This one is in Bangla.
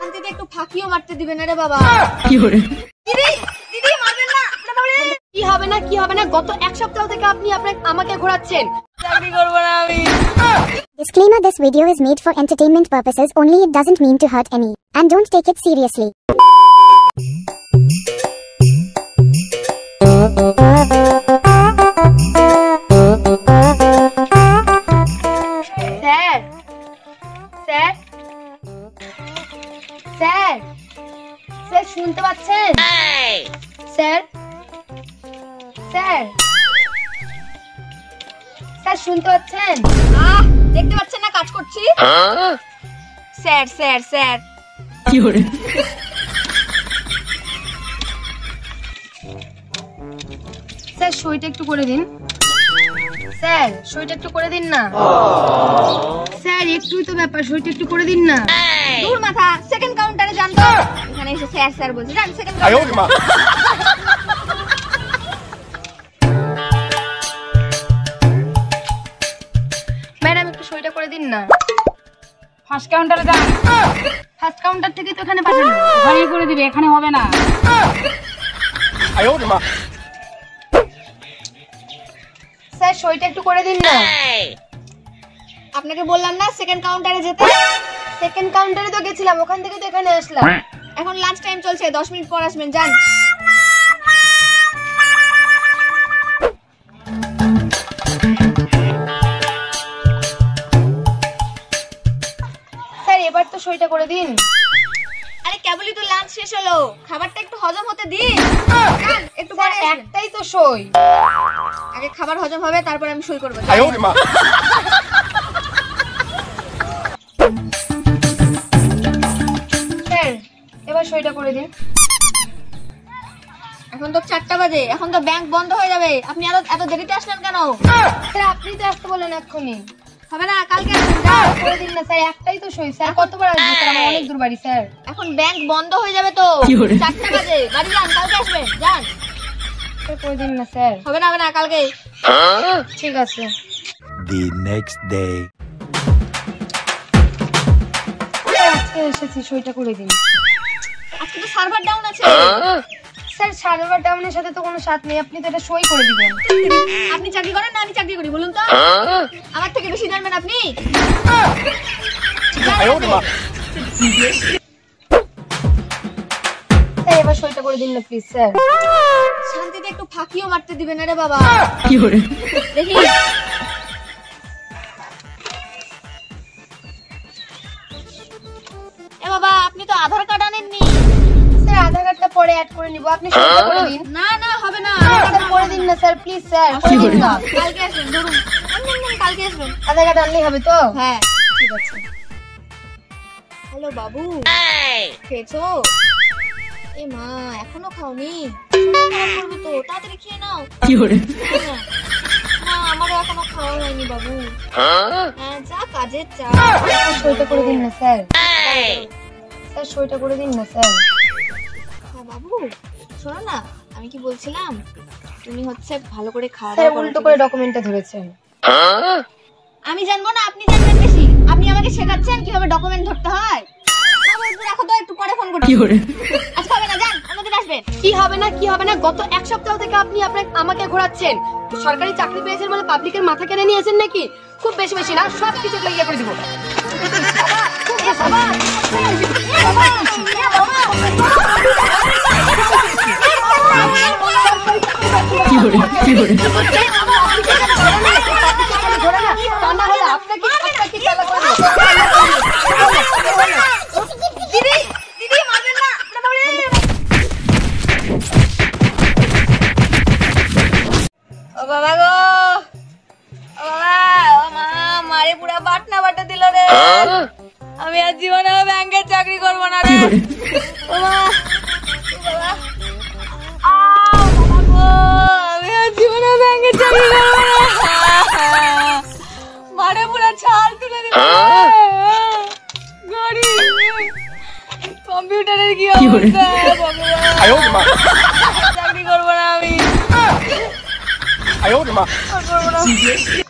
শান্তিতে একটু ফাঁকিও মারতে দিবেন না রে বাবা। কি করে দিদি দিদি মারবেন না। কি হবে না কি হবে না, গত এক সপ্তাহ থেকে আপনি আমাকে ঘোরাচ্ছেন। চাকরি করব না আমি। Disclaimer: this video is made for entertainment purposes only. It doesn't mean to hurt any. And don't take it seriously. Sir sir sir sir শুনতে পাচ্ছেন? স্যার স্যার স্যার শুনতে পাচ্ছেন? দেখতে পাচ্ছেন না কাজ করছি? স্যার স্যার স্যার কি করে স্যার সইটা একটু করে দিন। স্যার সইটা একটু করে দিন না। স্যার একটুই তো ব্যাপার, সইটা একটু করে দিন না। দূর মাথা, সেকেন্ড কাউন্টারে যান তো। এখানে এসে স্যার স্যার বলছি, যান সেকেন্ড কাউন্টারে। ম্যাডাম একটু সইটা করে দিন না। ফার্স্ট কাউন্টারে যান। ফার্স্ট কাউন্টার থেকে তো এখানে পাঠানো। ওখানে করে দিবে, এখানে হবে না। স্যার সইটা একটু করে দিন না। আপনাকে বললাম না সেকেন্ড কাউন্টারে যেতে। সেকেন্ড কাউন্টারে তো গেছিলাম, ওখান থেকে তো এখানে আসলাম। এখন লাঞ্চ টাইম চলছে, 10 মিনিট পর আসবেন, যান। স্যার এবার তো সইটা করে দিন। আরে কেবলই তো লাঞ্চ শেষ হলো, খাবারটা একটু হজম হতে দিন। একটু পরে একটাই তো সই। আগে খাবার হজম হবে, তারপর আমি সই করব। স্যার এবার সইটা করে দিন। এখন তো 4টা বাজে, এখন তো ব্যাংক বন্ধ হয়ে যাবে। আপনি এত দেরিতে আসলেন কেন? স্যার আপনি তো আসতে বলেন এক্ষুনি। হবে না, কালকে আসবেন। করে দিন না স্যার, একটাই তো সই। স্যার কতবার আসবেন? স্যার আমার অনেক দূর বাড়ি স্যার। এখন ব্যাংক বন্ধ হয়ে যাবে তো, 4টা বাজে। বাড়ি যান, কালকে আসবেন, যান। করে দিন না স্যার। হবে না হবে না, কালকে। ঠিক আছে। The next day. আজকে এসেছি, সইটা করে দিন। আজকে তো সার্ভার ডাউন আছে। স্যার সার্ভার ডাউনের সাথে তো কোনো সাথ নেই, আপনি তো এটা সই করে দিবেন। আপনি চাকরি করেন না আমি চাকরি করি বলুন তো? আমার থেকে বেশি জানবেন আপনি? এবার সইটা করে দিন না প্লিজ স্যার। শান্তিতে একটু ফাঁকিও মারতে দিবেন না রে বাবা। কি করে দেখি এ বাবা, আপনি তো আধার কার্ড আনেননি। স্যার আধার কার্ডটা পরে অ্যাড করে নিব, আপনি সইটা করে দিন। না না হবে না, আধার কার্ড করে দিন না স্যার প্লিজ স্যার। করে দিন না, কালকে আসবেন। ধরুন কালকে আসবেন। আধার কার্ড আনলেই হবে তো? হ্যাঁ ঠিক আছে। হ্যালো বাবু, খেয়েছো? এ মা এখনো খাওনি? করবে তো, তাড়াতাড়ি খেয়ে নাও। কি করে না আমারও এখনো খাওয়া হয়নি বাবু। হ্যাঁ যা কাজের চা। সইটা করে দিন না স্যার। স্যার সইটা করে দিন না স্যার। হ্যাঁ বাবু শোনো না, আমি কি বলছিলাম, তুমি হচ্ছে ভালো করে খাওয়া দাওয়া করো। উল্টো করে ডকুমেন্টটা ধরেছেন। আমি জানবো না, আপনি জানবেন বেশি। আপনি আমাকে শেখাচ্ছেন কিভাবে ডকুমেন্ট ধরতে হয়। রাখো তো, একটু পরে ফোন করছি। কি করে আজকে হবে না, যান অন্যদিন আসবেন। কি হবে না কি হবে না, গত এক সপ্তাহ থেকে আপনি আমাকে ঘোরাচ্ছেন। সরকারি চাকরি পেয়েছেন বলে পাবলিকের মাথা কেড়ে নিয়েছেন নাকি? খুব বেশি বেশি না, সব কিছু ইয়ে করে দিব। কি করে কি করে বাবা গো, ও বাবা, ও মা, মারে পুরা বাটনা বাটা দিল রে। আমি আর জীবনে ব্যাংকের চাকরি করব না রে। ও মা, বাবা, বাবা গো, আমি আর জীবনে ব্যাংকের চাকরি করব না। মারে পুরা ছাল তুলে দিল। গড়ি কম্পিউটারের কি অবস্থা ভগবান। চাকরি করব না আমি। 哎呦我的妈！ করব না।